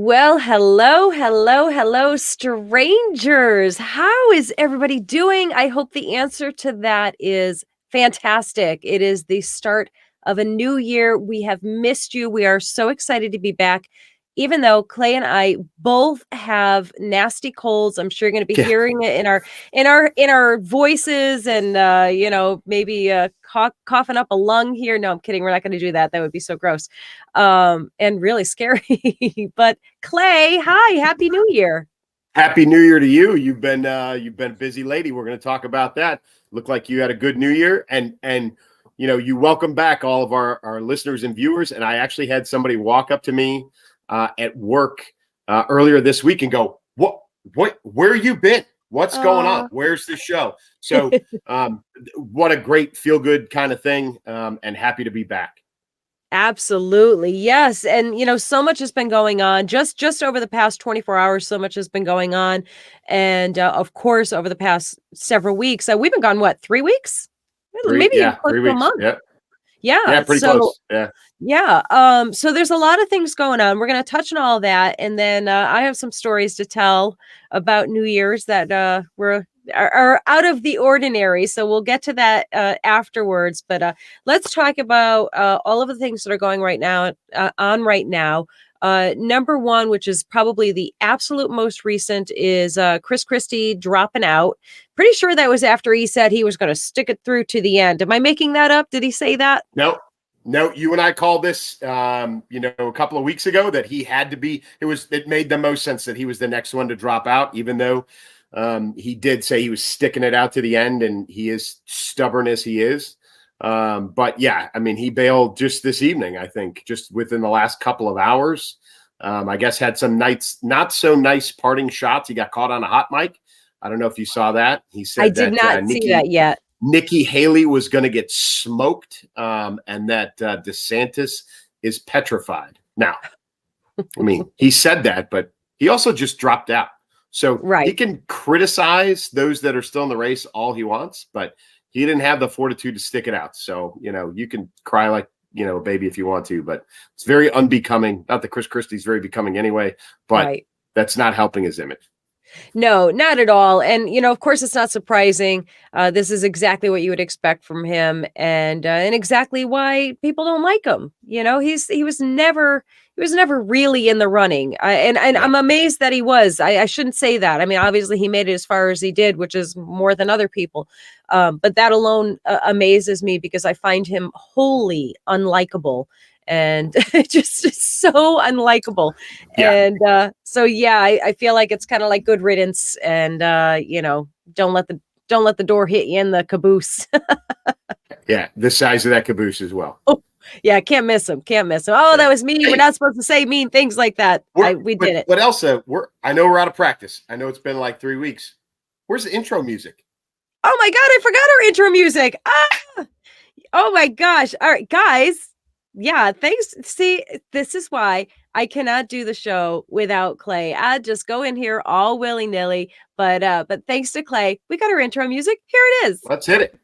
Well, hello, hello, hello, strangers. How is everybody doing? I hope the answer to that is fantastic. It is the start of a new year. We have missed you. We are so excited to be back. Even though Clay and I both have nasty colds, I'm sure you're going to be Yeah, hearing it in our voices, and maybe coughing up a lung here. No, I'm kidding. We're not going to do that. That would be so gross, and really scary. But Clay, hi, happy New Year. Happy New Year to you. You've been a busy lady. We're going to talk about that. Look like you had a good New Year, and you welcome back all of our listeners and viewers. And I actually had somebody walk up to me at work earlier this week and go, "What? Where you been? What's going on? Uh, Where's the show?" So, what a great feel good kind of thing, and happy to be back. Absolutely. Yes. And so much has been going on just over the past 24 hours. So much has been going on. And of course, over the past several weeks, we've been gone, what, 3 weeks? Three, Maybe even yeah, close three to a weeks. month. Yeah, Yeah. yeah, pretty close. Yeah. Yeah. So there's a lot of things going on. We're going to touch on all that. And then I have some stories to tell about New Year's that are out of the ordinary. So we'll get to that afterwards. But let's talk about all of the things that are going on right now. Number one, which is probably the absolute most recent, is Chris Christie dropping out. Pretty sure that was after he said he was going to stick it through to the end. Am I making that up? Did he say that? No, no, you and I called this, a couple of weeks ago that he had to be. It made the most sense that he was the next one to drop out, even though he did say he was sticking it out to the end, and he is stubborn as he is. But yeah, I mean, he bailed just this evening. I think just within the last couple of hours. I guess had some nights not so nice parting shots. He got caught on a hot mic. I don't know if you saw that. He I said did that not see that yet. Nikki Haley was going to get smoked, and that DeSantis is petrified. Now, I mean, he said that, but he also just dropped out. So he Right. can criticize those that are still in the race all he wants, but he didn't have the fortitude to stick it out. So, you can cry like, a baby if you want to, but it's very unbecoming. Not that Chris Christie's very becoming anyway, but Right. that's not helping his image. No, not at all. And of course, it's not surprising. This is exactly what you would expect from him, and exactly why people don't like him. He was never really in the running. And No. I'm amazed that he was. I shouldn't say that. I mean, obviously, he made it as far as he did, which is more than other people. But that alone amazes me because I find him wholly unlikable. And just so unlikable. Yeah. And yeah, I feel like it's kind of like good riddance, and don't let the door hit you in the caboose. Yeah. The size of that caboose as well. Oh, yeah, can't miss him. Can't miss him. Oh, Yeah. that was mean. We're Hey, not supposed to say mean things like that. We did it. but Elsa, I know we're out of practice. I know it's been like 3 weeks. Where's the intro music? Oh my god, I forgot our intro music. Oh my gosh. All right, guys. Yeah, thanks. See, this is why I cannot do the show without Clay. I just go in here all willy-nilly. But thanks to Clay, we got our intro music. Here it is. Let's hit it.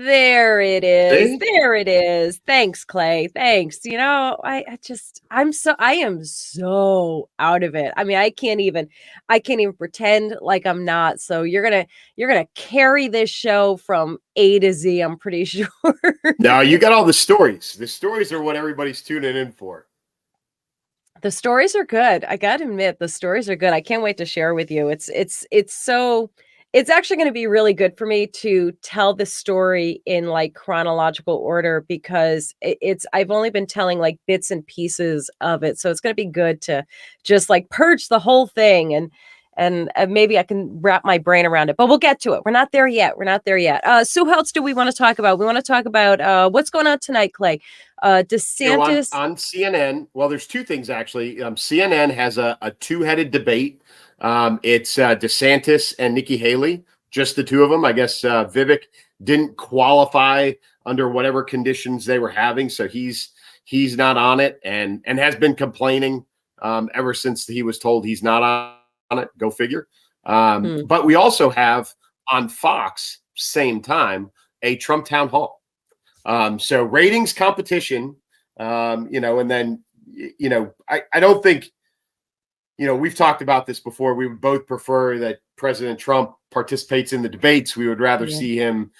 There it is. See? There it is. Thanks, Clay. Thanks. I am so out of it. I mean, I can't even pretend like I'm not. So you're gonna carry this show from A to Z, I'm pretty sure. No, you got all the stories. The stories are what everybody's tuning in for. The stories are good. I gotta admit, the stories are good. I can't wait to share with you. It's actually going to be really good for me to tell the story in like chronological order because I've only been telling like bits and pieces of it. So it's going to be good to just like purge the whole thing, and maybe I can wrap my brain around it. But we'll get to it. We're not there yet. We're not there yet. So who else do we want to talk about? We want to talk about what's going on tonight, Clay. On DeSantis. CNN, well, there's two things actually. CNN has a two-headed debate. It's DeSantis and Nikki Haley, just the two of them. I guess Vivek didn't qualify under whatever conditions they were having. So he's not on it, and has been complaining ever since he was told he's not on it. Go figure. But we also have on Fox, same time, a Trump town hall. So ratings competition, and then, I don't think, we've talked about this before. We would both prefer that President Trump participates in the debates. We would rather see him,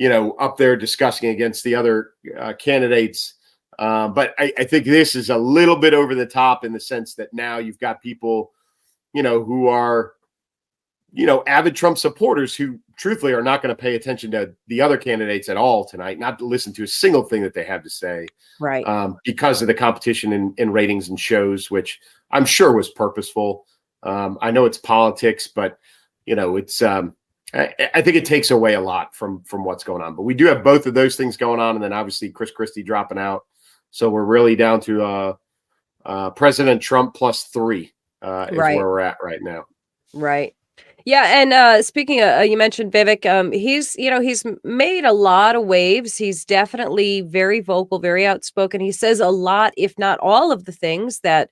up there discussing against the other candidates. But I think this is a little bit over the top in the sense that now you've got people, who are, avid Trump supporters who truthfully are not going to pay attention to the other candidates at all tonight, not to listen to a single thing that they have to say, right? Because of the competition in ratings and shows, which I'm sure was purposeful. I know it's politics, but it's I think it takes away a lot from what's going on. But we do have both of those things going on, and then obviously Chris Christie dropping out, so we're really down to President Trump plus 3 is where we're at right now. Right. Yeah, and speaking of, you mentioned Vivek. He's made a lot of waves. He's definitely very vocal, very outspoken. He says a lot, if not all of the things that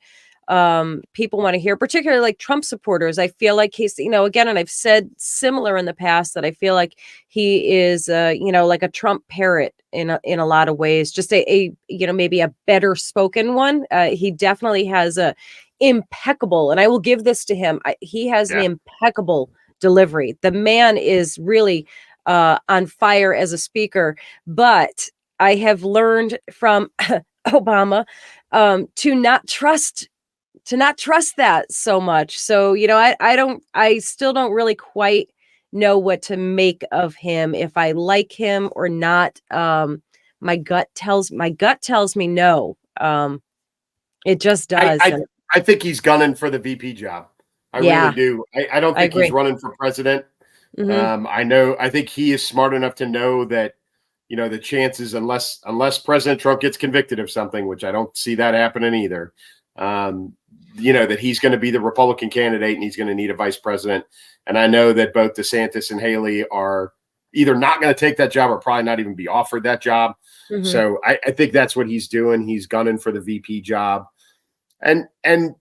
people want to hear, particularly like Trump supporters. I feel like he's, again, and I've said similar in the past, that I feel like he is, like a Trump parrot in a lot of ways, just a maybe a better spoken one. He definitely has a impeccable, and I will give this to him. He has an impeccable delivery. The man is really on fire as a speaker, but I have learned from Obama to not trust that so much. So, I still don't really quite know what to make of him, if I like him or not. My gut tells me no. It just does. I think he's gunning for the VP job. I really do. I don't think he's running for president. I think he is smart enough to know that, the chances, unless President Trump gets convicted of something, which I don't see that happening either, that he's going to be the Republican candidate and he's going to need a vice president. And I know that both DeSantis and Haley are either not going to take that job or probably not even be offered that job. So I think that's what he's doing. He's gunning for the VP job. And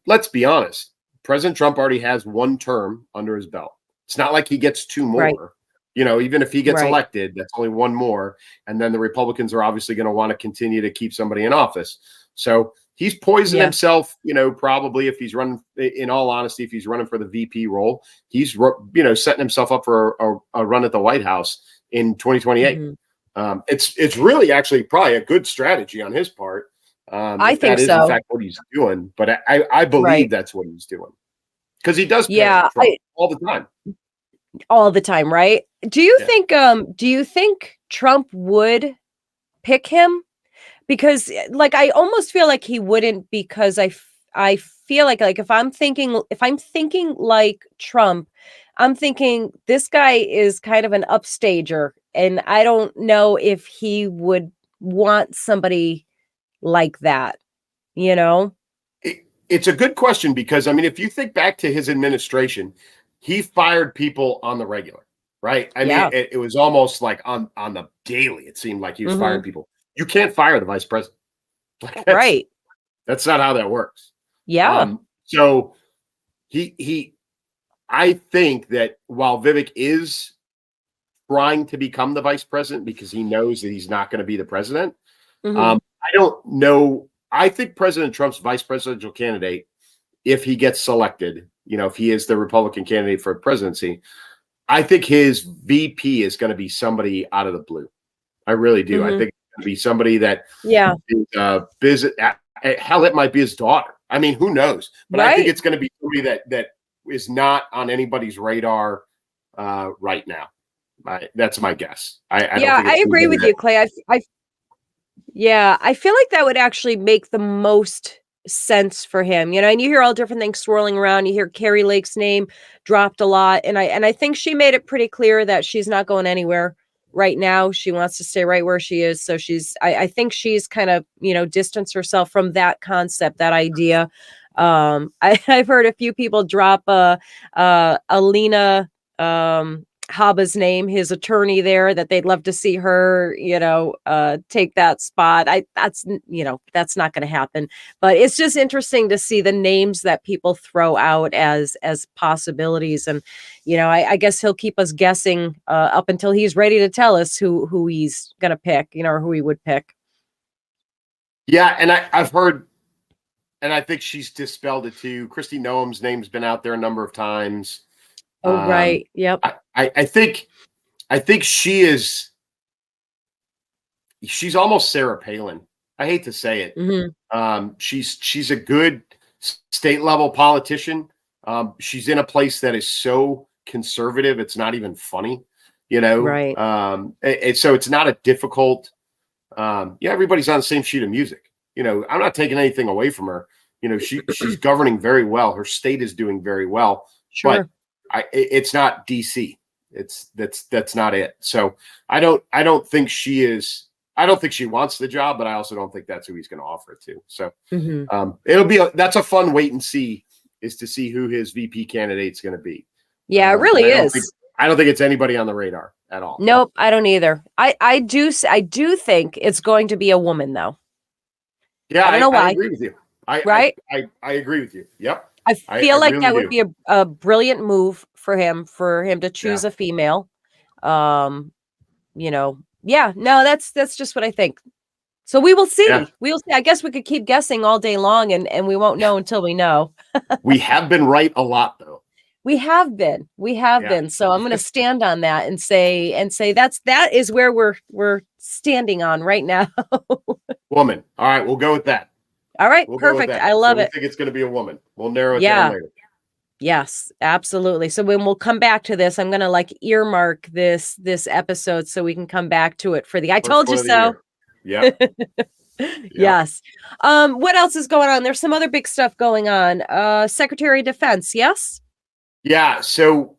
let's be honest, President Trump already has 1 term under his belt. It's not like he gets 2 more. Right. Even if he gets elected, that's only 1 more. And then the Republicans are obviously going to want to continue to keep somebody in office. So he's poisoned himself, probably, if he's running, in all honesty, if he's running for the VP role, he's, setting himself up for a run at the White House in 2028. It's really actually probably a good strategy on his part. I think that is in fact what he's doing, but I believe that's what he's doing, because he does Trump all the time. Right? Do you think Trump would pick him? Because I almost feel like he wouldn't, because I feel like if I'm thinking like Trump, I'm thinking this guy is kind of an upstager, and I don't know if he would want somebody like that, It's a good question, because if you think back to his administration, he fired people on the regular, right? It was almost like on the daily. It seemed like he was firing people. You can't fire the vice president. Right. That's not how that works. So I think that while Vivek is trying to become the vice president because he knows that he's not going to be the president, I don't know. I think President Trump's vice presidential candidate, if he gets selected, if he is the Republican candidate for presidency, I think his VP is going to be somebody out of the blue. I really do. I think it's going to be somebody that is hell, it might be his daughter. Who knows? But I think it's going to be somebody that is not on anybody's radar right now. That's my guess. I agree with you, Clay. I feel like that would actually make the most sense for him, and you hear all different things swirling around. You hear Carrie Lake's name dropped a lot, and I think she made it pretty clear that she's not going anywhere right now. She wants to stay right where she is. So I think she's kind of, distanced herself from that concept, that idea. I've heard a few people drop Alina, Haba's name, his attorney there, that they'd love to see her, take that spot. That's not going to happen. But it's just interesting to see the names that people throw out as possibilities, and I guess he'll keep us guessing up until he's ready to tell us who he's going to pick, or who he would pick. Yeah, and I've heard, and I think she's dispelled it too. Kristi Noem's name's been out there a number of times. Oh, right. Yep. I think she's almost Sarah Palin. I hate to say it. Mm-hmm. She's a good state level politician. She's in a place that is so conservative, it's not even funny, Right. So it's not a difficult. Everybody's on the same sheet of music. I'm not taking anything away from her. She's governing very well. Her state is doing very well. Sure. But it's not DC. That's not it. So I don't think she is. I don't think she wants the job, but I also don't think that's who he's going to offer it to. So that's a fun wait and see, is to see who his VP candidate's going to be. Yeah, it really is. I don't think it's anybody on the radar at all. Nope, I don't either. I do think it's going to be a woman, though. Yeah, I don't know why. I agree with you. I agree with you. Yep. I feel like really that would be a brilliant move for him to choose a female. Yeah, no, that's just what I think. So we will see. Yeah. We will see. I guess we could keep guessing all day long, and we won't know until we know. We have been right a lot, though. We have been. So I'm going to stand on that and say that is where we're standing on right now. Woman. All right, we'll go with that. All right, perfect. I love it. I think it's going to be a woman. We'll narrow it down later. Yes, absolutely. So when we'll come back to this, I'm going to earmark this episode so we can come back to it for the I told you so. Yeah. Yes. What else is going on? There's some other big stuff going on. Secretary of Defense, yes? Yeah. So,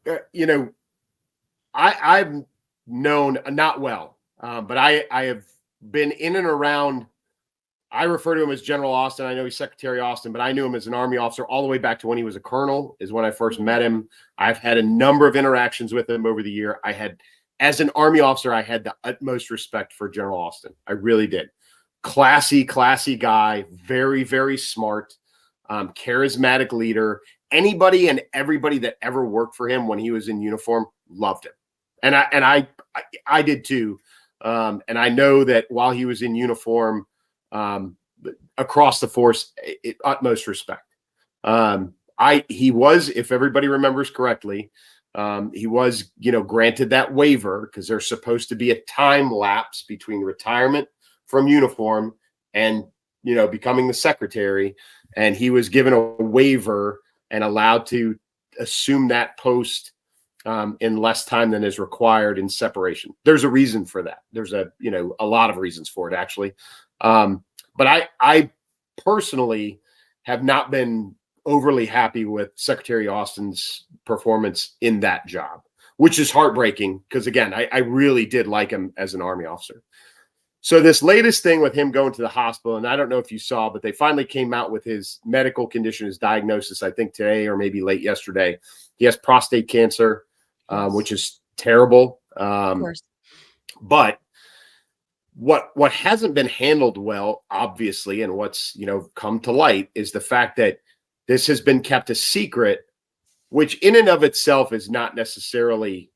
I've known not well, but I have been in and around. I refer to him as General Austin. I know he's Secretary Austin, but I knew him as an Army officer all the way back to when he was a colonel, is when I first met him. I've had a number of interactions with him over the year. As an Army officer, I had the utmost respect for General Austin. I really did. Classy guy, very, very smart, charismatic leader. Anybody and everybody that ever worked for him when he was in uniform loved him. And I did too. And I know that while he was in uniform, across the force, utmost respect. He was, if everybody remembers correctly, he was, granted that waiver because there's supposed to be a time lapse between retirement from uniform and, becoming the secretary. And he was given a waiver and allowed to assume that post in less time than is required in separation. There's a reason for that. There's a lot of reasons for it, actually. But I personally have not been overly happy with Secretary Austin's performance in that job, which is heartbreaking because, again, I really did like him as an Army officer. So this latest thing with him going to the hospital, and I don't know if you saw, but they finally came out with his medical condition, his diagnosis, I think today or maybe late yesterday. He has prostate cancer, which is terrible. Of course. But what hasn't been handled well, obviously, and what's come to light is the fact that this has been kept a secret, which in and of itself is not necessarily,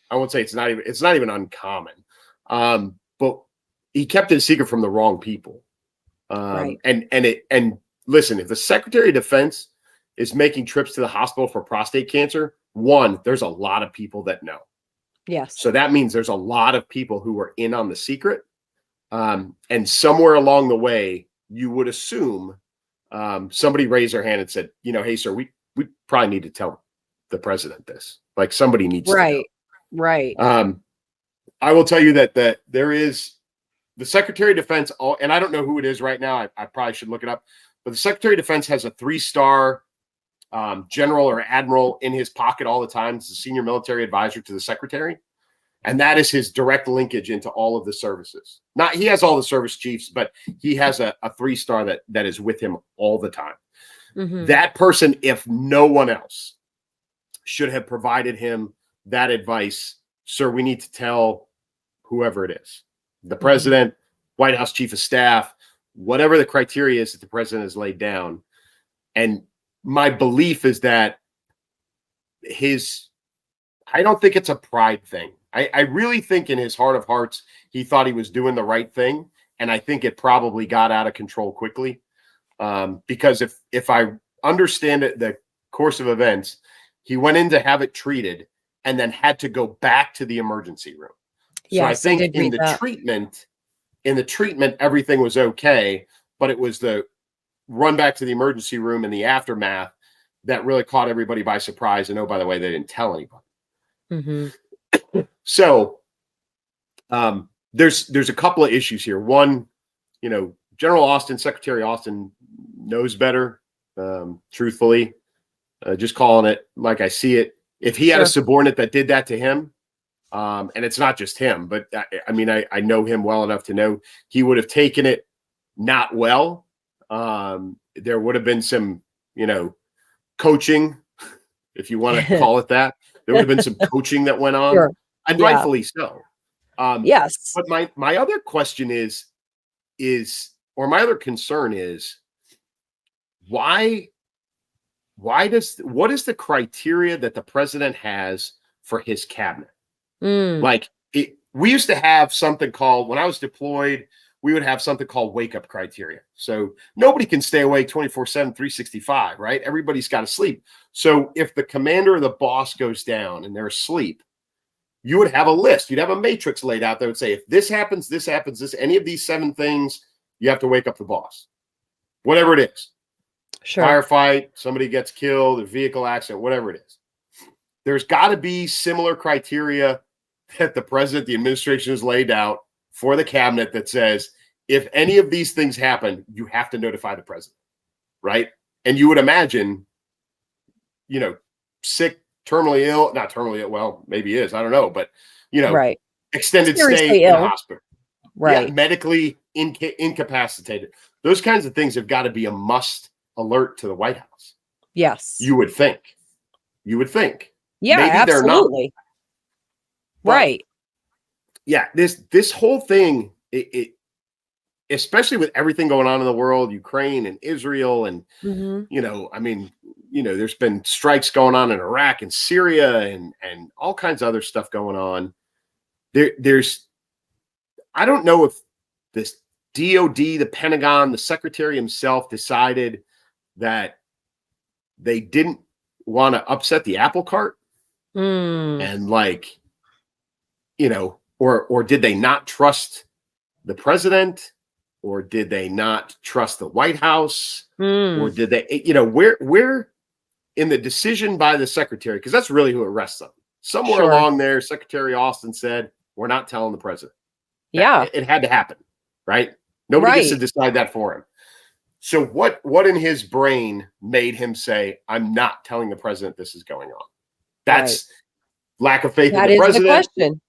I won't say it's not even uncommon. But he kept it a secret from the wrong people. Right. And listen, if the Secretary of Defense is making trips to the hospital for prostate cancer, one, there's a lot of people that know. Yes. So that means there's a lot of people who are in on the secret. And somewhere along the way, you would assume somebody raised their hand and said, hey, sir, we probably need to tell the president this. Like somebody needs to know. Right. I will tell you that there is the Secretary of Defense, and I don't know who it is right now. I probably should look it up. But the Secretary of Defense has a 3-star general or admiral in his pocket all the time. He's a senior military advisor to the secretary. And that is his direct linkage into all of the services. Not he has all the service chiefs, but he has a 3-star that is with him all the time. Mm-hmm. That person, if no one else, should have provided him that advice sir, we need to tell whoever it is, the president, White House chief of staff, whatever the criteria is that the president has laid down. And my belief is that I don't think it's a pride thing. I really think in his heart of hearts, he thought he was doing the right thing. And I think it probably got out of control quickly. Because if I understand it, the course of events, he went in to have it treated and then had to go back to the emergency room. So Yes, I I think did read that. in the treatment, everything was okay, but it was the run back to the emergency room and the aftermath that really caught everybody by surprise. And oh, by the way, they didn't tell anybody. Mm-hmm. So there's a couple of issues here. One, General Austin, Secretary Austin knows better. Truthfully, just calling it like I see it. If he had a subordinate that did that to him, and it's not just him, but I know him well enough to know he would have taken it not well. There would have been some, coaching, if you want to call it that. There would have been some coaching that went on, and rightfully so. Yes. But my other question or my other concern is what is the criteria that the president has for his cabinet? Like we used to have something called, when I was deployed, we would have something called wake up criteria. So nobody can stay awake 24/7, 365, right? Everybody's got to sleep. So if the commander or the boss goes down and they're asleep, you would have a list. You'd have a matrix laid out that would say, if this happens, any of these 7 things, you have to wake up the boss, whatever it is. Sure. Firefight, somebody gets killed, a vehicle accident, whatever it is. There's got to be similar criteria that the president, the administration has laid out for the cabinet that says, if any of these things happen, you have to notify the president, right? And you would imagine, sick, terminally ill, not terminally ill, well, maybe he is, I don't know, but, right. Extended Seriously stay ill. in the hospital. Right. Yeah, medically incapacitated. Those kinds of things have got to be a must alert to the White House. Yes. You would think. Yeah, Maybe absolutely. They're not. Right. Yeah, this whole thing, it especially with everything going on in the world, Ukraine and Israel, and there's been strikes going on in Iraq and Syria and all kinds of other stuff going on. There's I don't know if this DOD, the Pentagon, the secretary himself decided that they didn't want to upset the apple cart. And or did they not trust the president, or did they not trust the White House, or did they, where in the decision by the secretary, because that's really who it rests on. Somewhere along there, Secretary Austin said, we're not telling the president. Yeah. It had to happen, right? Nobody gets to decide that for him. So what in his brain made him say, I'm not telling the president this is going on? That's lack of faith in the president. That is the question.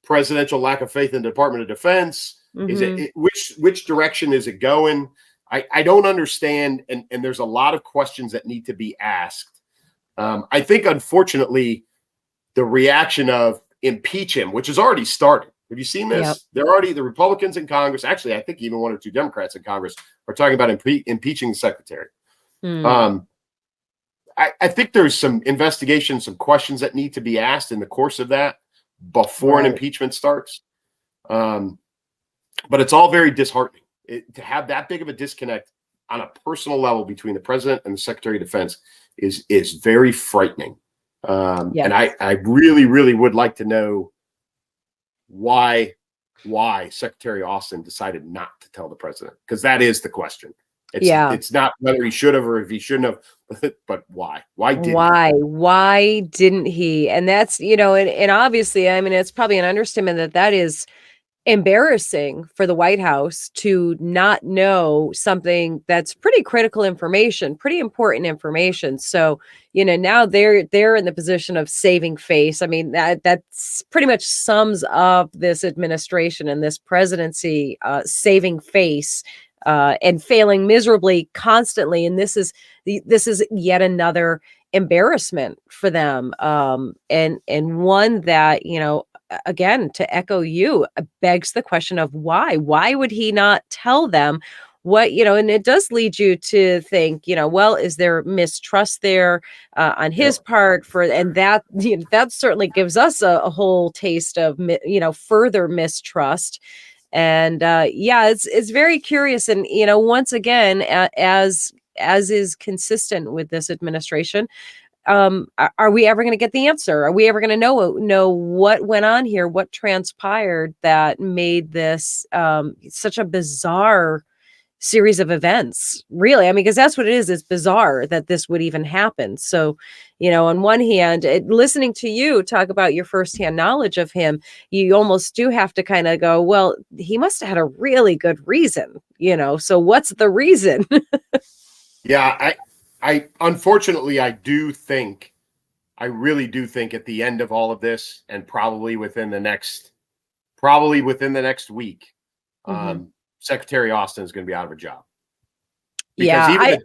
Presidential lack of faith in the Department of Defense. Is it which direction is it going? I don't understand, and there's a lot of questions that need to be asked. I think, unfortunately, the reaction of impeach him, which has already started. Have you seen this? Yep. They're already, the Republicans in Congress, actually, I think even 1 or 2 Democrats in Congress are talking about impeaching the secretary. I think there's some investigation, some questions that need to be asked in the course of that before an impeachment starts. But it's all very disheartening. To have that big of a disconnect on a personal level between the president and the Secretary of Defense is very frightening. And I really, really would like to know why Secretary Austin decided not to tell the president, because that is the question. It's not whether he should have or if he shouldn't have, but why? Why didn't he? And that's, and obviously, I mean, it's probably an understatement that is embarrassing for the White House to not know something that's pretty critical information, pretty important information. So, now they're in the position of saving face. I mean, that's pretty much sums up this administration and this presidency, saving face and failing miserably constantly. And this is yet another embarrassment for them. And one that, again, to echo you, begs the question of why? Why would he not tell them what, and it does lead you to think, well, is there mistrust there on his part and that, that certainly gives us a whole taste of, further mistrust. And it's very curious. And, once again, as is consistent with this administration, are we ever going to get the answer? Are we ever going to know what went on here, what transpired that made this such a bizarre series of events? Really, I mean, because that's what it is. It's bizarre that this would even happen. So, on one hand, listening to you talk about your firsthand knowledge of him, you almost do have to kind of go, well, he must have had a really good reason, so what's the reason? Yeah, I unfortunately, I really do think at the end of all of this, and probably within the next week, Mhm. Secretary Austin is going to be out of a job, because Yeah,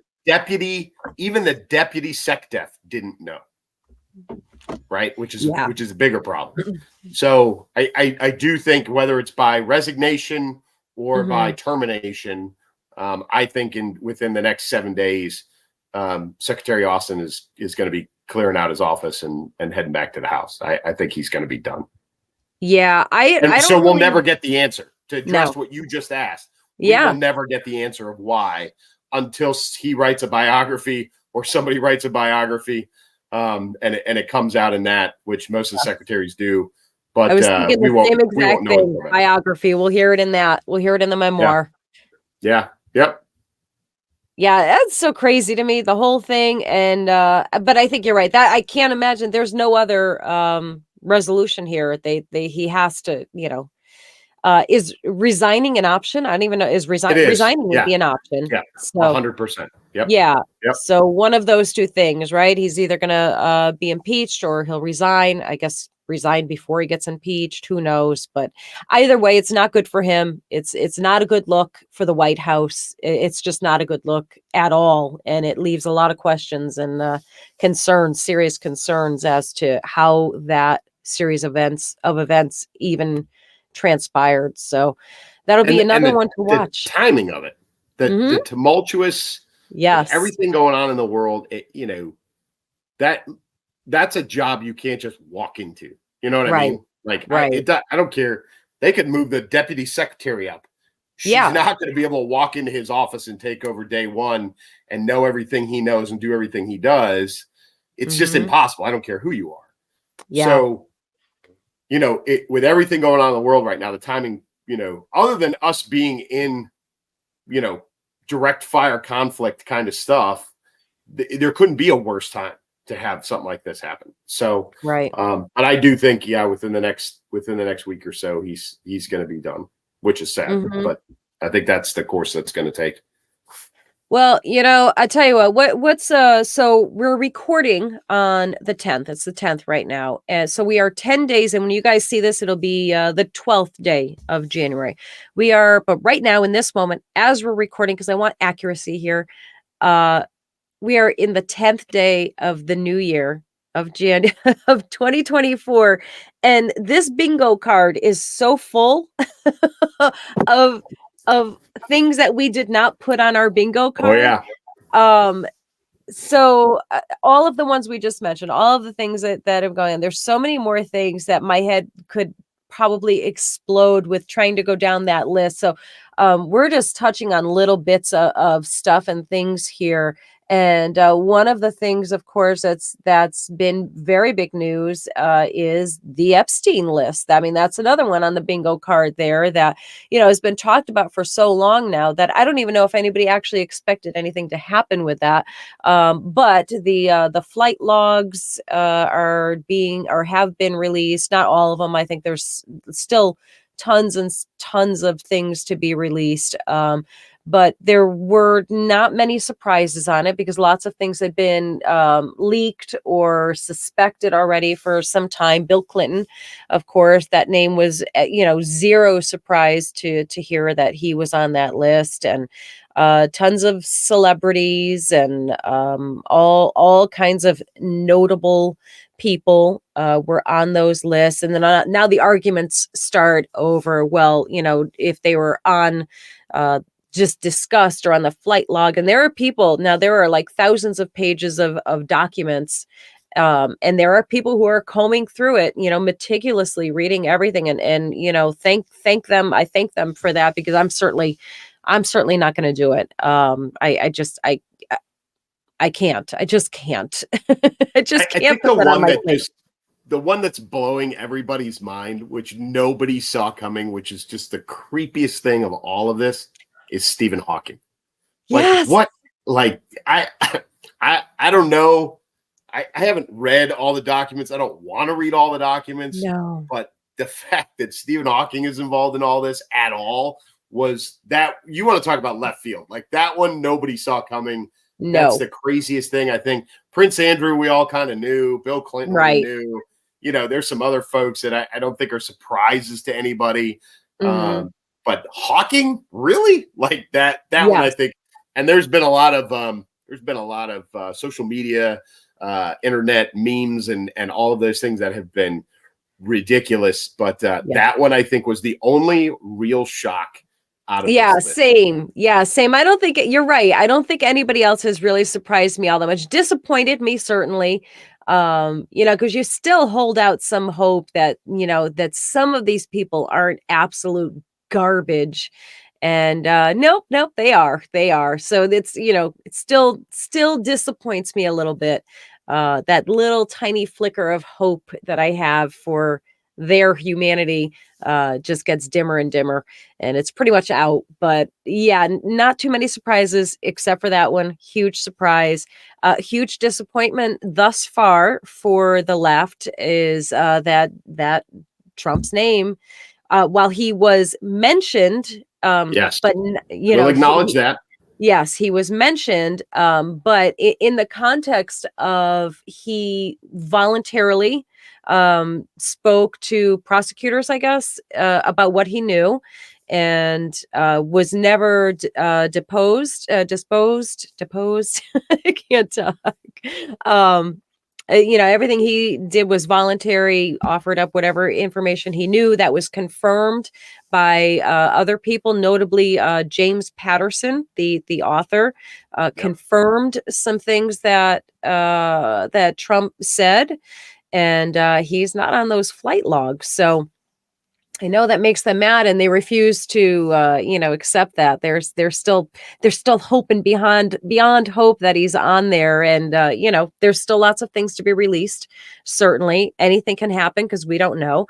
even the deputy sec def didn't know, right? Which is a bigger problem. So I do think, whether it's by resignation or by termination, I think within the next 7 days, Secretary Austin is going to be clearing out his office and heading back to the House. I think he's going to be done. Yeah, I don't So we'll really, never get the answer to address no. what you just asked. We Yeah. will never get the answer of why, until he writes a biography or somebody writes a biography, and it comes out in that, which most of the secretaries do. But I was thinking we the same won't exact know thing. until then. Biography. We'll hear it in that. We'll hear it in the memoir. Yeah. Yep. Yeah, that's so crazy to me, the whole thing. And but I think you're right. That I can't imagine there's no other resolution here. He has to, is resigning an option? I don't even know. Is It is. resigning would Yeah. be an option. Yeah. So 100%. Yep. yeah. Yep. So one of those two things, right? He's either going to be impeached or he'll resign. I guess resign before he gets impeached. Who knows? But either way, it's not good for him. It's not a good look for the White House. It's just not a good look at all, and it leaves a lot of questions and concerns, serious concerns, as to how that series of events even transpired. So that'll be And another one to watch. the timing of it, the tumultuous, with Yes. everything going on in the world, that's a job you can't just walk into. You know what I mean? Like, Right. I don't care. They could move the deputy secretary up. She's not going to be able to walk into his office and take over day one and know everything he knows and do everything he does. It's just impossible. I don't care who you are. Yeah. So, with everything going on in the world right now, the timing, other than us being in, direct fire conflict kind of stuff, there couldn't be a worse time to have something like this happen. So, Right. but I do think, within the next week or so, he's going to be done, which is sad, but I think that's the course that's going to take. Well, I tell you what's so we're recording on the 10th. It's the 10th right now. And so we are 10 days, and when you guys see this, it'll be the 12th day of January. But right now, in this moment, as we're recording, because I want accuracy here, we are in the 10th day of the new year of of 2024, and this bingo card is so full of things that we did not put on our bingo card. So all of the ones we just mentioned, all of the things that have gone on, there's so many more things that my head could probably explode with trying to go down that list. So we're just touching on little bits of stuff and things here. And one of the things, of course, that's been very big news is the Epstein list. I mean, that's another one on the bingo card there that, has been talked about for so long now that I don't even know if anybody actually expected anything to happen with that. But the flight logs have been released. Not all of them. I think there's still tons and tons of things to be released. But there were not many surprises on it because lots of things had been leaked or suspected already for some time. Bill Clinton, of course, that name was, zero surprise to hear that he was on that list. And tons of celebrities and all kinds of notable people were on those lists. And then now the arguments start over, well, if they were on just discussed or on the flight log. And there are people now, there are like thousands of pages of documents. And there are people who are combing through it, meticulously reading everything and thank them. I thank them for that, because I'm certainly not going to do it. I can't. I just can't. I just I can't think put that on my plate. The one that's blowing everybody's mind, which nobody saw coming, which is just the creepiest thing of all of this, is Stephen Hawking. Like, Yes. what? Like, I don't know. I haven't read all the documents. I don't want to read all the documents. No. But the fact that Stephen Hawking is involved in all this at all was that, you want to talk about left field. Like, that one nobody saw coming. No. That's the craziest thing. I think Prince Andrew, we all kind of knew. Bill Clinton, Right. we knew. There's some other folks that I don't think are surprises to anybody. Mhm. But Hawking, really? Like that Yes. one, I think. And there's been a lot of social media, internet memes, and all of those things that have been ridiculous. But that one, I think, was the only real shock out of this list. Same. Yeah, same. I don't think you're right. I don't think anybody else has really surprised me all that much. Disappointed me, certainly. Because you still hold out some hope that, that some of these people aren't absolute garbage. And nope, they are. So it's, it still disappoints me a little bit. That little tiny flicker of hope that I have for their humanity just gets dimmer and dimmer, and it's pretty much out. But yeah, not too many surprises except for that one. Huge surprise. Huge disappointment thus far for the left is that Trump's name, while he was mentioned, Yes, but we'll acknowledge that. Yes, he was mentioned, but in the context of he voluntarily spoke to prosecutors, I guess, about what he knew, and was never deposed. I can't talk. Everything he did was voluntary, offered up whatever information he knew that was confirmed by other people, notably James Patterson, the author, confirmed some things that Trump said, and he's not on those flight logs. So I know that makes them mad, and they refuse to, accept that. They're still hoping beyond hope that he's on there, and there's still lots of things to be released. Certainly, anything can happen because we don't know.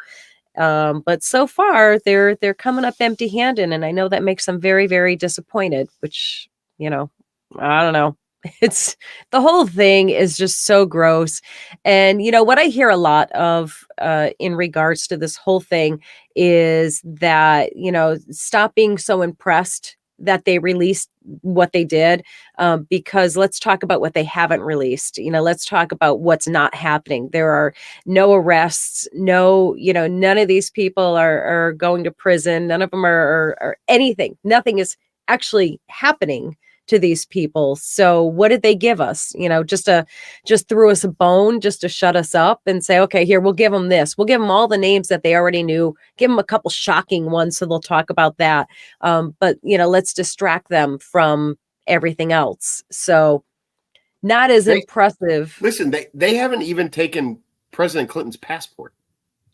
But so far, they're coming up empty-handed, and I know that makes them very, very disappointed. Which, I don't know. It's the whole thing is just so gross. And what I hear a lot of in regards to this whole thing is that, stop being so impressed that they released what they did, because let's talk about what they haven't released. Let's talk about what's not happening. There are no arrests, none of these people are going to prison. None of them are anything. Nothing is actually happening to these people. So what did they give us? Just threw us a bone just to shut us up and say, okay, here, we'll give them this. We'll give them all the names that they already knew. Give them a couple shocking ones so they'll talk about that. But let's distract them from everything else. So not as impressive. Listen, they haven't even taken President Clinton's passport.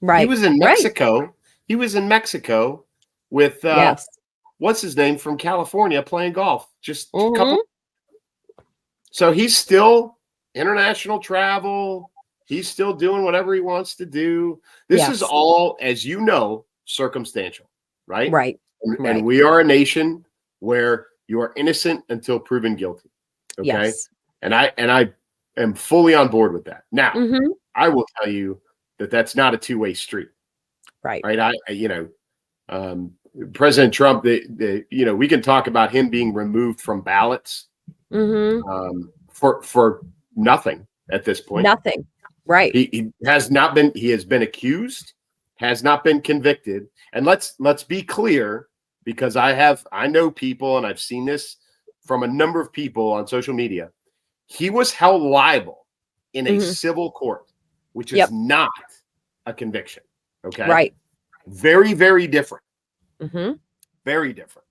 Right. He was in Mexico. Right. He was in Mexico with yes. What's his name from California playing golf. Just a couple. So he's still international travel. He's still doing whatever he wants to do. This is all, as you know, circumstantial, right? Right. And we are a nation where you are innocent until proven guilty. Okay. Yes. And I am fully on board with that. Now, I will tell you that that's not a two-way street. Right. Right. President Trump, we can talk about him being removed from ballots for nothing at this point. Nothing. Right. He has been accused, has not been convicted. And let's be clear, because I know people and I've seen this from a number of people on social media. He was held liable in a civil court, which is not a conviction. Okay. Right. Very, very different. Mm-hmm. Very different.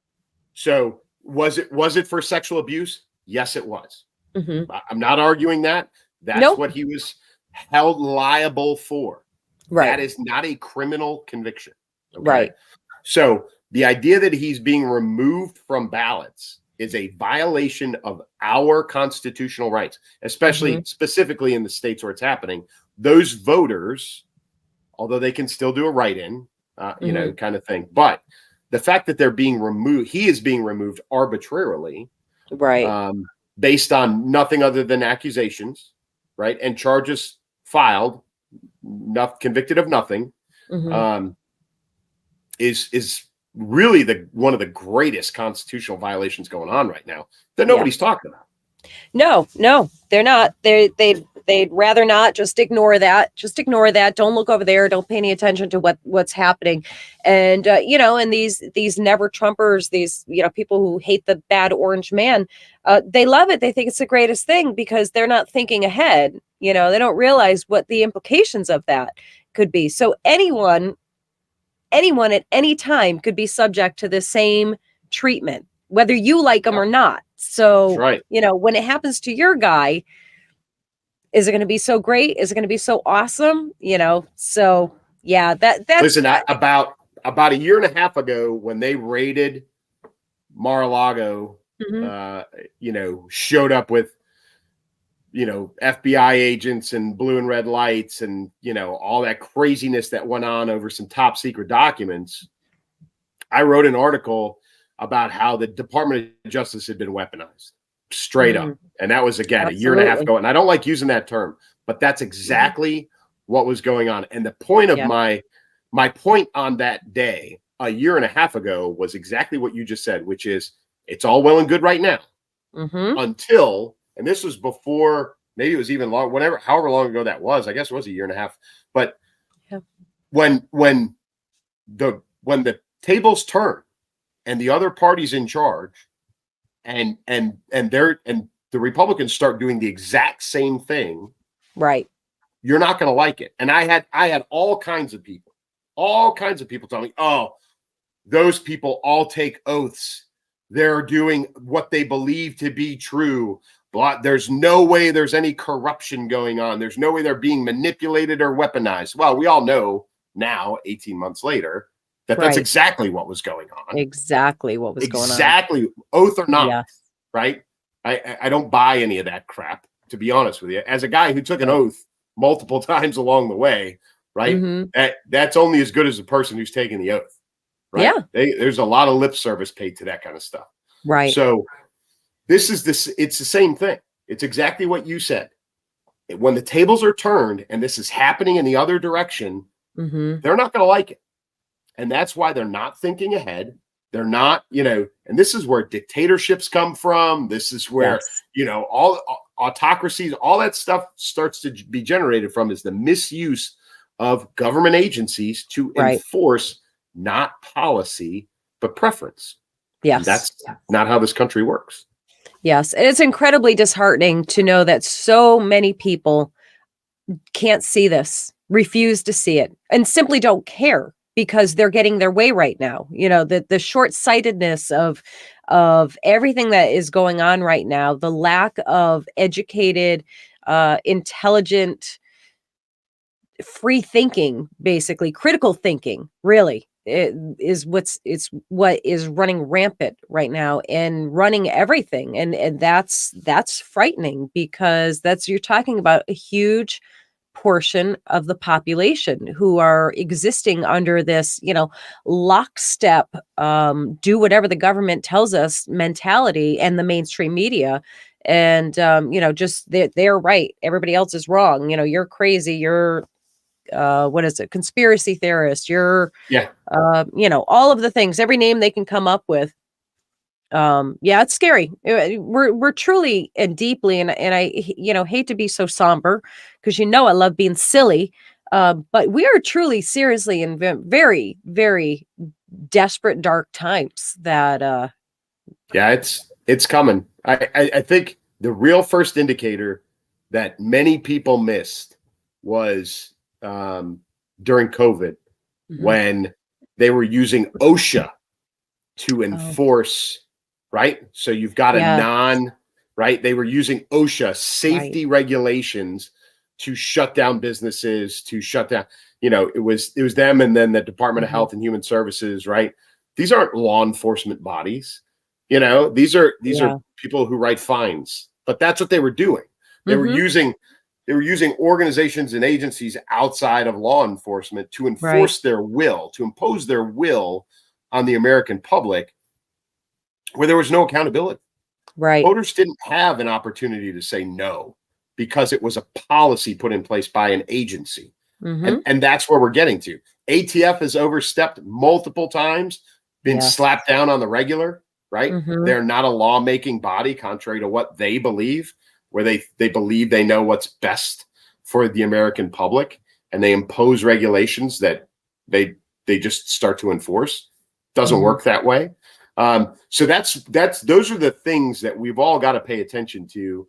So was it for sexual abuse? Yes, it was. Mm-hmm. I'm not arguing that. That's what he was held liable for. Right. That is not a criminal conviction. Okay? Right. So the idea that he's being removed from ballots is a violation of our constitutional rights, especially specifically in the states where it's happening. Those voters, although they can still do a write-in, you know, kind of thing. But the fact that they're being removed, he is being removed arbitrarily, right, based on nothing other than accusations, right, and charges filed, not convicted of nothing, is really one of the greatest constitutional violations going on right now that nobody's talking about. No, they're not. They'd rather not. Just ignore that. Don't look over there. Don't pay any attention to what's happening. And you know, and these never Trumpers, these, you know, people who hate the bad orange man, they love it. They think it's the greatest thing because they're not thinking ahead. You know, they don't realize what the implications of that could be. So anyone at any time could be subject to the same treatment, whether you like them or not. So, you know, when it happens to your guy, is it going to be so great? Is it going to be so awesome? You know, so yeah, that's listen, about a year and a half ago when they raided Mar-a-Lago, you know, showed up with, you know, FBI agents and blue and red lights and, you know, all that craziness that went on over some top secret documents. I wrote an article about how the Department of Justice had been weaponized straight up. And that was, again, a year and a half ago. And I don't like using that term, but that's exactly what was going on. And the point of my point on that day, a year and a half ago, was exactly what you just said, which is it's all well and good right now until, and this was before, maybe it was even long, however long ago that was, I guess it was a year and a half. But when the tables turn, and the other party's in charge, and the Republicans start doing the exact same thing, right, you're not going to like it. And I had all kinds of people tell me, oh, those people all take oaths. They're doing what they believe to be true. But there's no way there's any corruption going on. There's no way they're being manipulated or weaponized. Well, we all know now, 18 months later, that's exactly what was going on. Exactly what was going on. Exactly. Oath or not, right? I don't buy any of that crap, to be honest with you. As a guy who took an oath multiple times along the way, right? That's only as good as the person who's taking the oath, right? Yeah. There's a lot of lip service paid to that kind of stuff. Right. So it's the same thing. It's exactly what you said. When the tables are turned and this is happening in the other direction, they're not going to like it. And that's why they're not thinking ahead. They're not, you know, and this is where dictatorships come from. This is where, you know, all autocracies, all that stuff starts to be generated from, is the misuse of government agencies to enforce not policy, but preference. Yes. And that's not how this country works. Yes. And it's incredibly disheartening to know that so many people can't see this, refuse to see it, and simply don't care, because they're getting their way right now. You know, the short-sightedness of everything that is going on right now, the lack of educated, intelligent, free thinking, basically critical thinking, really, what is running rampant right now and running everything. And that's frightening, because you're talking about a huge portion of the population who are existing under this, you know, lockstep, do whatever the government tells us mentality and the mainstream media. And, you know, just they're right. Everybody else is wrong. You know, you're crazy. You're, what is it? Conspiracy theorist. You're, you know, all of the things, every name they can come up with. It's scary. We're truly and deeply, and I, you know, hate to be so somber, because, you know, I love being silly. But we are truly, seriously, in very, very desperate, dark times that, It's coming. I think the real first indicator that many people missed was during COVID Mhm. when they were using OSHA to Oh, enforce, right? So you've got a yeah, right? They were using OSHA right. safety regulations to shut down businesses, to shut down, it was them and then the Department of Mhm. Health and Human Services, right? These aren't law enforcement bodies. These are Yeah. people who write fines. But that's what they were doing. They were Mhm. using they were using organizations and agencies outside of law enforcement to Right. enforce their will, to impose their will on the American public where there was no accountability. Right. Voters didn't have an opportunity to say no because it was a policy put in place by an agency. And, Mhm. and that's where we're getting to. ATF has overstepped multiple times, been Yes. slapped down on the regular, right? Mhm. They're not a lawmaking body, contrary to what they believe, where they believe they know what's best for the American public, and they impose regulations that they just start to enforce. Doesn't Mhm. work that way. So that's those are the things that we've all got to pay attention to,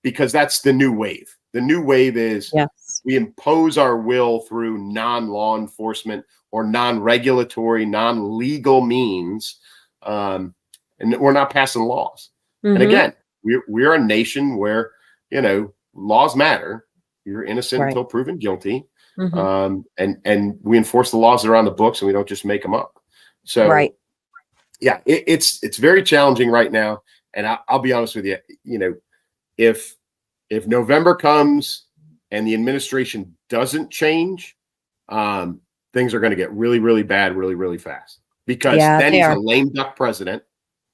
because that's the new wave. The new wave is Yes. we impose our will through non-law enforcement or non-regulatory, non-legal means, and we're not passing laws. And Mhm. again, we're a nation where laws matter. You're innocent Right. until proven guilty, Mhm. and we enforce the laws that are on the books, and we don't just make them up. So Right. yeah, it's very challenging right now. And I'll be honest with you, if November comes and the administration doesn't change, um, things are going to get really, really bad, really, really fast. Because Yeah, then they he's a are. lame duck president.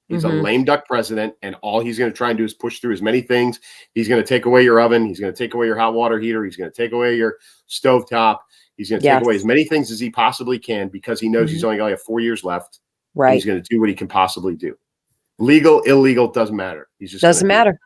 He's a Mhm. lame duck president, and all he's going to try and do is push through as many things. He's going to take away your oven. He's going to take away your hot water heater. He's going to take away your stovetop. He's going to take away as Yes. many things as he possibly can because he knows he's Mhm. only going to have 4 years left, and he's Right. going to do what he can possibly do. Legal, illegal, doesn't matter. He's just going Doesn't to do it. matter.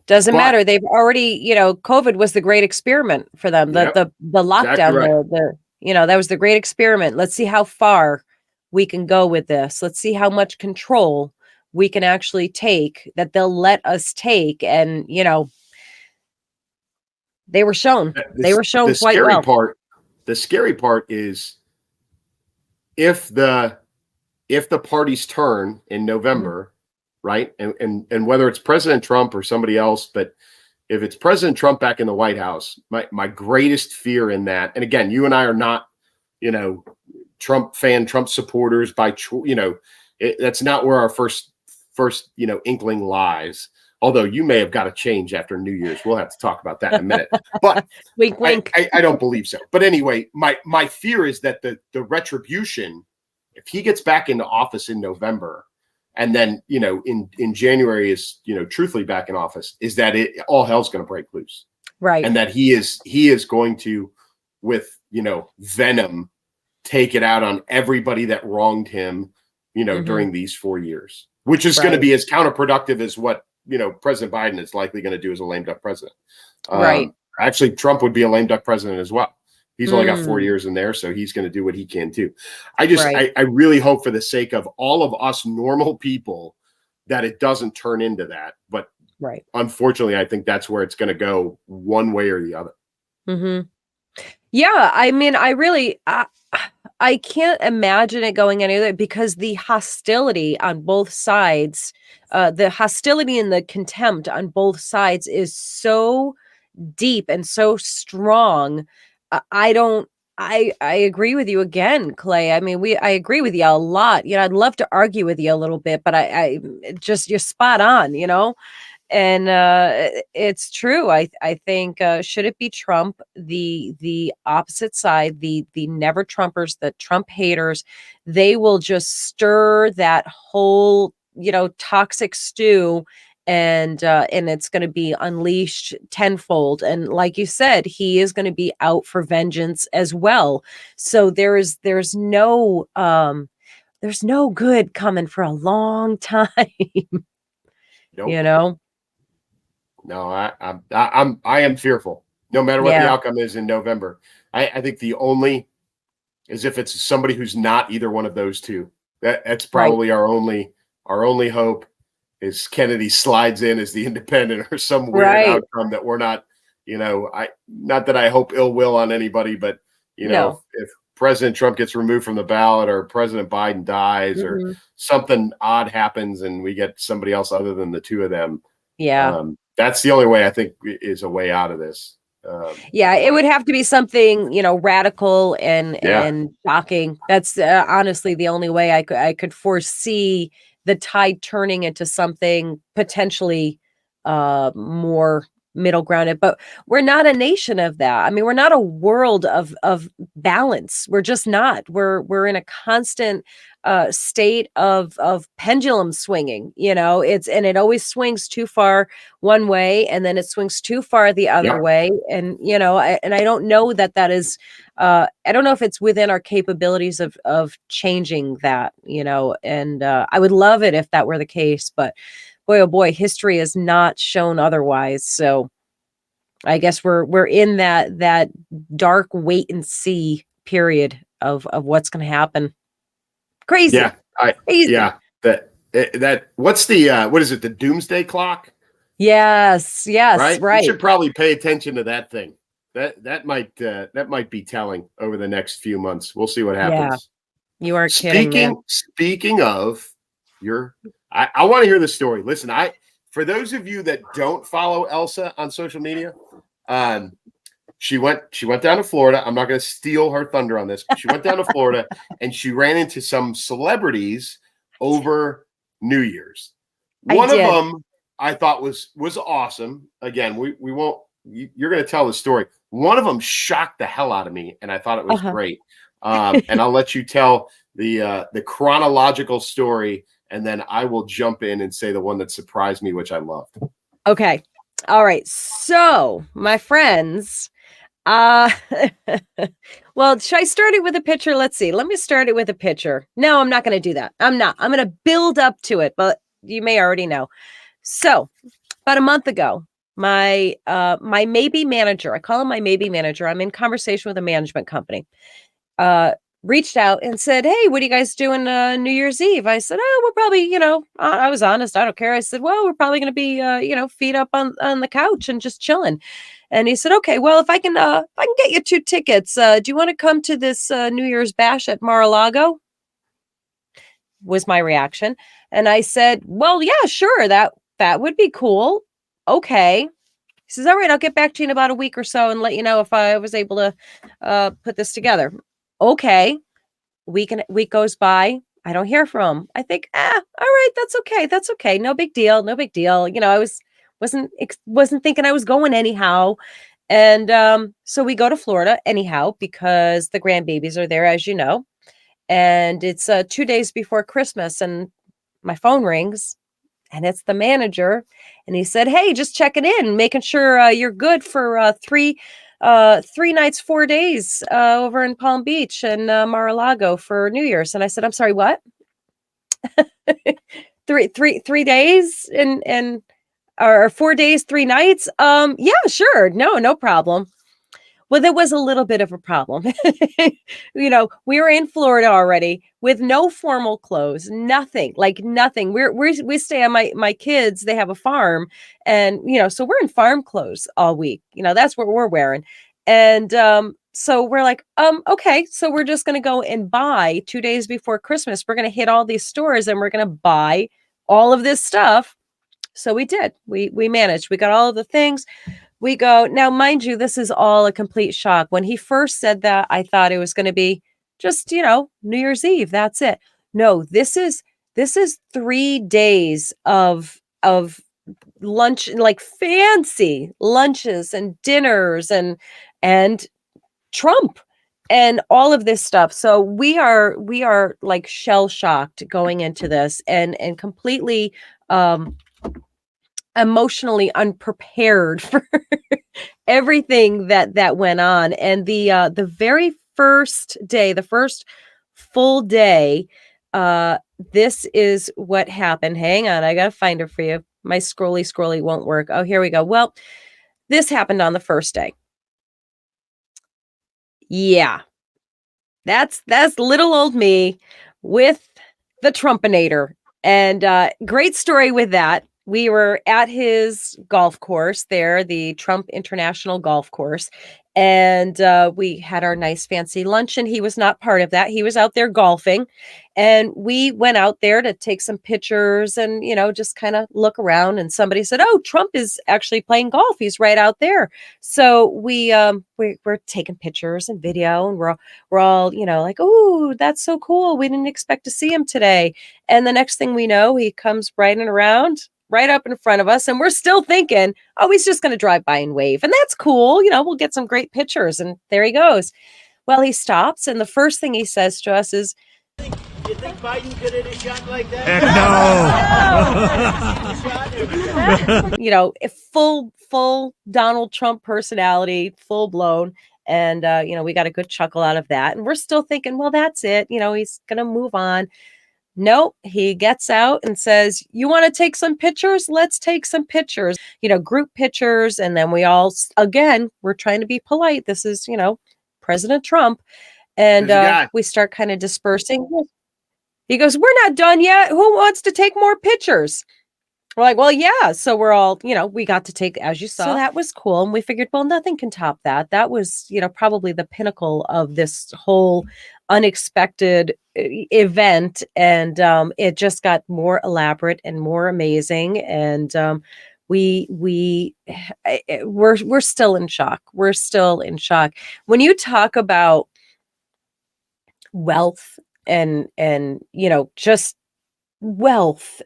Doesn't But matter. They've already, COVID was the great experiment for them. The yeah, the the exactly lockdown, right. that was the great experiment. Let's see how far we can go with this. Let's see how much control we can actually take that they'll let us take. And, they were shown. They This were shown the quite scary well. part. The scary part is if the parties turn in Mhm. November, right? And whether it's President Trump or somebody else, but if it's President Trump back in the White House, my greatest fear in that, and again, you and I are not, you know, Trump supporters by that's not where our first inkling lies. Although you may have got to change after New Year's, we'll have to talk about that in a minute. But Wink, I, wink. I, I don't believe so. But anyway, my fear is that the retribution, if he gets back into office in November, and then in January is truthfully back in office, is that all hell's going to break loose, Right. and that he is going to, with venom, take it out on everybody that wronged him, Mhm. during these 4 years, which is going to Right. be as counterproductive as what President Biden is likely going to do as a lame duck president. Right. Actually, Trump would be a lame duck president as well. He's only got 4 Mm. years in there, so he's going to do what he can too. I just, Right. I really hope for the sake of all of us normal people that it doesn't turn into that. But Right. unfortunately, I think that's where it's going to go one way or the other. Mhm. Yeah, I mean, I can't imagine it going any other because the hostility on both sides, the hostility and the contempt on both sides is so deep and so strong. I don't. I agree with you again, Clay. I mean, I agree with you a lot. I'd love to argue with you a little bit, but I just you're spot on. And it's true. I think should it be Trump, the opposite side, the never Trumpers, the Trump haters, they will just stir that whole toxic stew, and it's going to be unleashed tenfold. And like you said, he is going to be out for vengeance as well. So there's no good coming for a long time. you Nope. know No, I am fearful. No matter what the yeah. outcome is in November, I think the only is if it's somebody who's not either one of those two. That's Right. probably our only hope. is Kennedy slides in as the independent or some weird Right. outcome that we're not, not that I hope ill will on anybody, but No. if President Trump gets removed from the ballot or President Biden dies or Mhm. something odd happens and we get somebody else other than the two of them, Yeah. that's the only way I think is a way out of this. Yeah, it would have to be something, radical and Yeah. shocking. That's honestly the only way I could foresee the tide turning into something potentially more middle grounded. But we're not a nation of that. I mean, we're not a world of balance. We're just not. We're in a constant state of pendulum swinging. It always swings too far one way and then it swings too far the other Yep. way. And I don't know that is I don't know if it's within our capabilities of changing that. And I would love it if that were the case, but boy, oh boy, history has not shown otherwise. So I guess we're in that dark wait and see period of what's going to happen. Yeah. Crazy. Crazy. Yeah. That what's the what is it? The doomsday clock? Yes, yes, Right? We right. should probably pay attention to that thing. That might be telling over the next few months. We'll see what Yeah, happens. you are kidding, man. Speaking of your I want to hear the story. Listen, for those of you that don't follow Elsa on social media, um, she went down to Florida. I'm not going to steal her thunder on this, but she went down to Florida and she ran into some celebrities over New Year's. I One of did. them I thought was awesome. Again, we won't. You're going to tell the story. One of them shocked the hell out of me, and I thought it was Uh-huh. great. And I'll let you tell the chronological story, and then I will jump in and say the one that surprised me, which I loved. Okay. All right. So, my friends, uh well, should I start it with a picture? Let's see. Let me start it with a picture. No, I'm not going to do that. I'm not. I'm going to build up to it, but you may already know. So, about a month ago, my maybe manager, I call him my maybe manager. I'm in conversation with a management company. Uh reached out and said, "Hey, what are you guys doing New Year's Eve?" I said, "Oh, we're probably, I was honest, I don't care." I said, "Well, we're probably going to be feet up on the couch and just chilling." And he said, "Okay, well, if I can get you 2 tickets, do you want to come to this New Year's bash at Mar-a-Lago?" Was my reaction. And I said, "Well, yeah, sure. That would be cool." Okay. He says, "All right, I'll get back to you in about a week or so and let you know if I was able to put this together." Okay. Week goes by. I don't hear from him. I think, all right, that's okay. That's okay. No big deal. No big deal. I wasn't thinking I was going anyhow. And so we go to Florida anyhow because the grandbabies are there, as you know. And it's 2 days before Christmas, and my phone rings, and it's the manager, and he said, "Hey, just checking in, making sure you're good for 3 nights, 4 days over in Palm Beach and Mar-a-Lago for New Year's." And I said, "I'm sorry, what?" Three days and or 4 days, 3 nights? Yeah, sure, no problem. Well, there was a little bit of a problem. We were in Florida already with no formal clothes, nothing, like nothing. We stay on my kids, they have a farm, and so we're in farm clothes all week. That's what we're wearing. And so we're like, okay, so we're just gonna go and buy 2 days before Christmas. We're gonna hit all these stores and we're gonna buy all of this stuff. So we did. We managed. We got all of the things. We go now, mind you, this is all a complete shock. When he first said that, I thought it was going to be just, New Year's Eve. That's it. No, this is 3 days of lunch, like fancy lunches and dinners and Trump and all of this stuff. So we are like shell shocked going into this and completely emotionally unprepared for everything that went on. And the very first day, the first full day, uh this is what happened. Hang on, I gotta find it for you. My scrolly won't work. Oh, here we go. Well, this happened on the first day. Yeah, that's little old me with the Trumpinator. And great story with that. We were at his golf course there, the Trump International Golf Course, and we had our nice fancy lunch, and he was not part of that. He was out there golfing, and we went out there to take some pictures and, just kind of look around. And somebody said, "Oh, Trump is actually playing golf. He's right out there." So we're taking pictures and video, and we're all, like, "Oh, that's so cool. We didn't expect to see him today." And the next thing we know, he comes riding around right up in front of us. And we're still thinking, oh, he's just going to drive by and wave. And that's cool. We'll get some great pictures. And there he goes. Well, he stops. And the first thing he says to us is, You think Biden could hit a shot like that? Heck no. A full Donald Trump personality, full blown. And, we got a good chuckle out of that. And we're still thinking, well, that's it. He's going to move on. Nope, he gets out and says, "You want to take some pictures? Let's take some pictures." Group pictures. And then we all, again, we're trying to be polite. This is, President Trump. And we start kind of dispersing. He goes, "We're not done yet. Who wants to take more pictures?" We're like, "Well, yeah." So we're all, we got to take, as you saw. So that was cool. And we figured, well, nothing can top that. That was, probably the pinnacle of this whole unexpected event. And it just got more elaborate and more amazing. And we're still in shock. We're still in shock. When you talk about wealth and just wealth,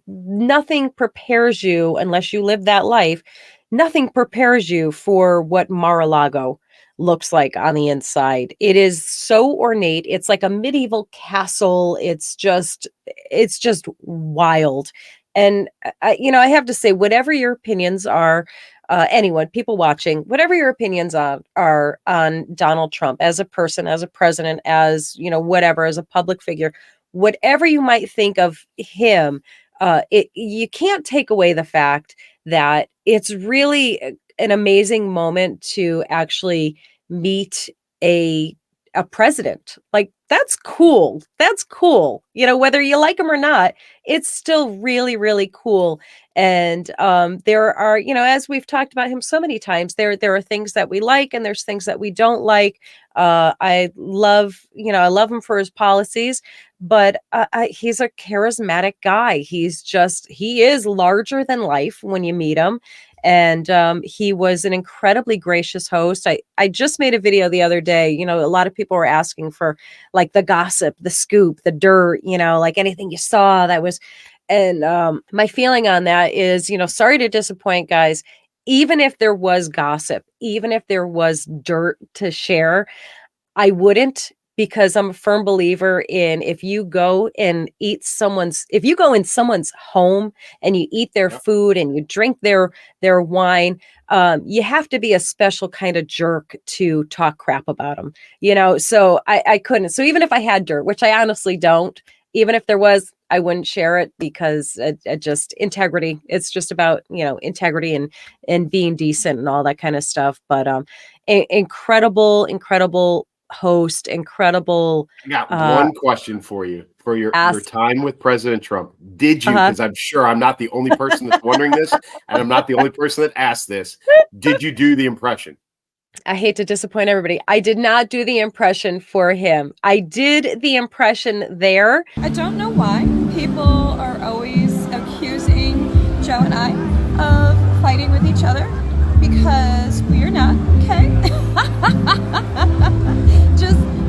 nothing prepares you, unless you live that life, nothing prepares you for what Mar-a-Lago looks like on the inside. It is so ornate. It's like a medieval castle. It's just wild. And I have to say, whatever your opinions are, anyone, people watching, whatever your opinions are on Donald Trump as a person, as a president, as, whatever, as a public figure, whatever you might think of him, you can't take away the fact that it's really an amazing moment to actually meet a president. Like, that's cool. That's cool. Whether you like him or not, it's still really, really cool. And there are, as we've talked about him so many times, there are things that we like and there's things that we don't like. I love him for his policies, but he's a charismatic guy. He is larger than life when you meet him. And he was an incredibly gracious host. I just made a video the other day. A lot of people were asking for like the gossip, the scoop, the dirt, like anything you saw that was. And my feeling on that is, sorry to disappoint, guys. Even if there was gossip, even if there was dirt to share, I wouldn't, because I'm a firm believer in, if you go in someone's home and you eat their food and you drink their wine, you have to be a special kind of jerk to talk crap about them, so I couldn't. So even if I had dirt, which I honestly don't, even if there was, I wouldn't share it, because it just integrity. It's just about, integrity and being decent and all that kind of stuff. But incredible host, incredible. I got one question for you for your time with President Trump. Did you, because I'm sure I'm not the only person that's wondering this, and I'm not the only person that asked this, did you do the impression? I hate to disappoint everybody. I did not do the impression for him. I did the impression there. I don't know why people are always accusing Joe and I of fighting with each other, because we are not, okay?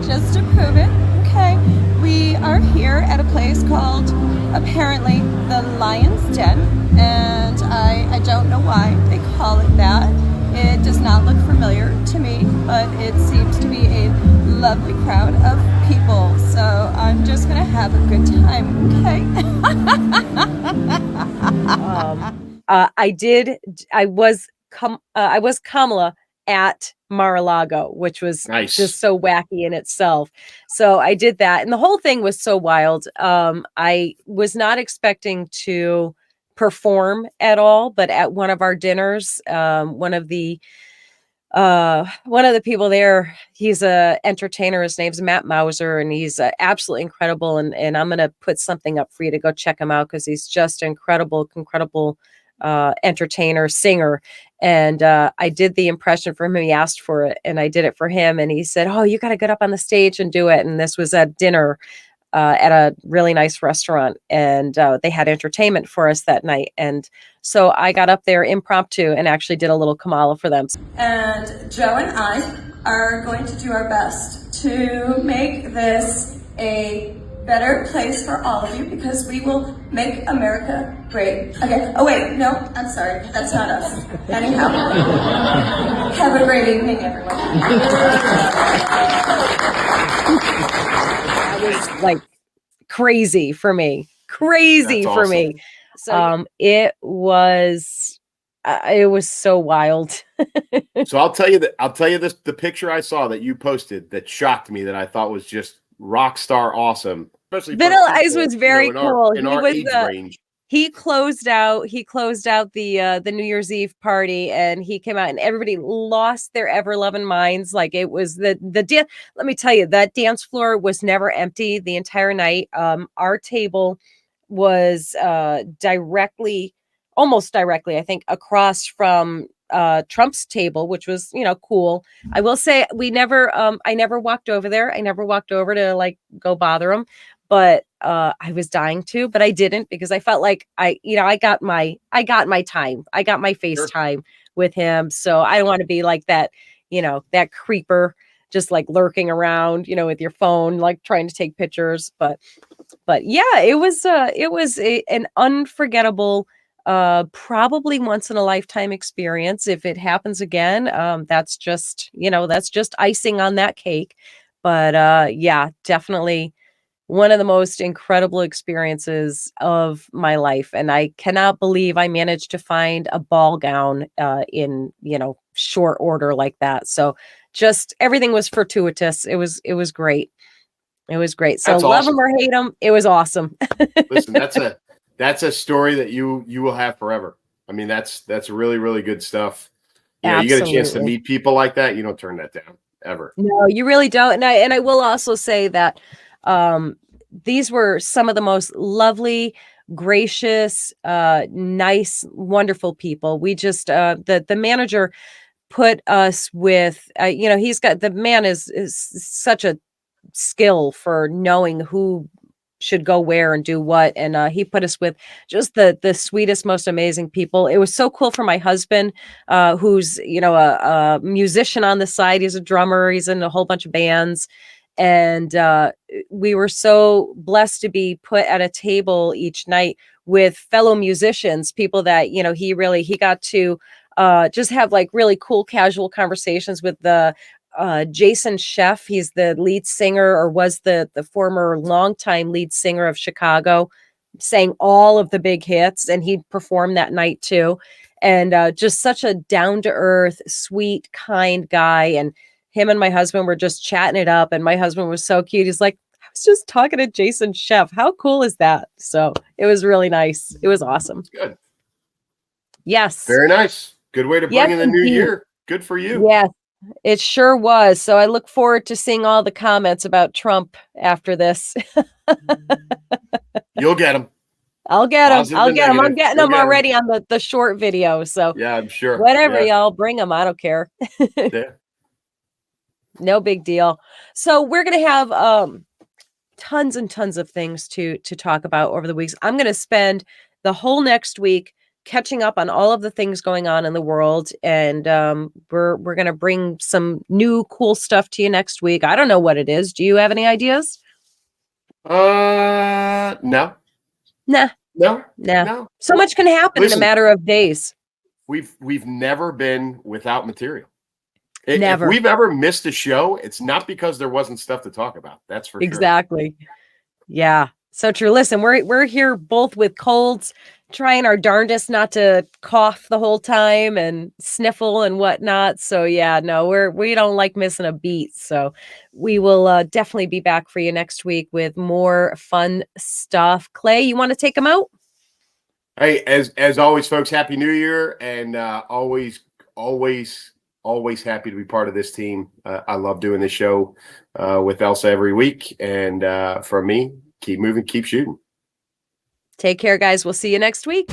just to prove it, okay? We are here at a place called, apparently, the Lion's Den, and I don't know why they call it that. It does not look familiar to me, but it seems to be a lovely crowd of people. So I'm just going to have a good time, okay? I was Kamala at Mar-a-Lago, which was nice. Just so wacky in itself. So I did that. And the whole thing was so wild. I was not expecting to perform at all, but at one of our dinners, one of the one of the people there, he's a entertainer. His name's Matt Mauser, and he's absolutely incredible. And I'm going to put something up for you to go check him out because he's just incredible entertainer, singer. And I did the impression for him. He asked for it, and I did it for him. And he said, "Oh, you got to get up on the stage and do it." And this was at dinner at a really nice restaurant, and they had entertainment for us that night. And so I got up there impromptu and actually did a little Kamala for them. And Joe and I are going to do our best to make this a better place for all of you, because we will make America great again. Oh wait, no, I'm sorry, that's not us. Anyhow, have a great evening, everyone. That was like crazy for me. Crazy That's for awesome. me. So it was so wild. So I'll tell you this, the picture I saw that you posted that shocked me, that I thought was just rock star awesome. Especially for Vanilla Ice people, was very cool. in our age range. He closed out the New Year's Eve party, and he came out and everybody lost their ever loving minds. Like, it was the dance. Let me tell you, that dance floor was never empty the entire night. Our table was almost directly, I think, across from Trump's table, which was, cool. I will say I never walked over there. I never walked over to like go bother him, but I was dying to, but I didn't, because I felt like I got my time. I got my face time with him. So I don't want to be like that, that creeper just like lurking around, with your phone, like trying to take pictures. But yeah, it was an unforgettable, probably once in a lifetime experience. If it happens again, that's just icing on that cake. But yeah, definitely one of the most incredible experiences of my life. And I cannot believe I managed to find a ball gown in, short order like that. So just everything was fortuitous. It was great. It was great. So That's love awesome. him or hate him, it was awesome. Listen, that's a story that you will have forever. I mean, that's really, really good stuff. You get a chance to meet people like that, you don't turn that down ever. No, you really don't. And I will also say that these were some of the most lovely, gracious, nice, wonderful people. We just the manager put us with the man is such a skill for knowing who should go where and do what, and he put us with just the sweetest, most amazing people. It was so cool for my husband, who's a musician on the side. He's a drummer. He's in a whole bunch of bands, and we were so blessed to be put at a table each night with fellow musicians, people that he got to just have like really cool casual conversations with the Jason Sheff. He's the lead singer, or was the former longtime lead singer of Chicago, sang all of the big hits, and he performed that night too. And just such a down-to-earth, sweet, kind guy. And him and my husband were just chatting it up, and my husband was so cute. He's like, "I was just talking to Jason Sheff. How cool is that?" So it was really nice. It was awesome. Good. Yes. Very nice. Good way to bring in the new year. Good for you. Yes. It sure was. So I look forward to seeing all the comments about Trump after this. You'll get them. I'll get them. I'm getting them already on the short video. So yeah, I'm sure. Whatever, y'all bring them. I don't care. Yeah. No big deal. So we're going to have tons and tons of things to talk about over the weeks. I'm going to spend the whole next week catching up on all of the things going on in the world, and we're going to bring some new cool stuff to you next week. I don't know what it is. Do you have any ideas? No. So much can happen in a matter of days. We've never been without material. Never. If we've ever missed a show, it's not because there wasn't stuff to talk about. That's for sure. Exactly. Yeah. So true. Listen, we're here both with colds, trying our darndest not to cough the whole time and sniffle and whatnot. So yeah, no, we don't like missing a beat. So we will definitely be back for you next week with more fun stuff. Clay, you want to take them out? Hey, as always, folks, Happy New Year, and always always happy to be part of this team. I love doing this show with Elsa every week. And from me, keep moving, keep shooting. Take care, guys. We'll see you next week.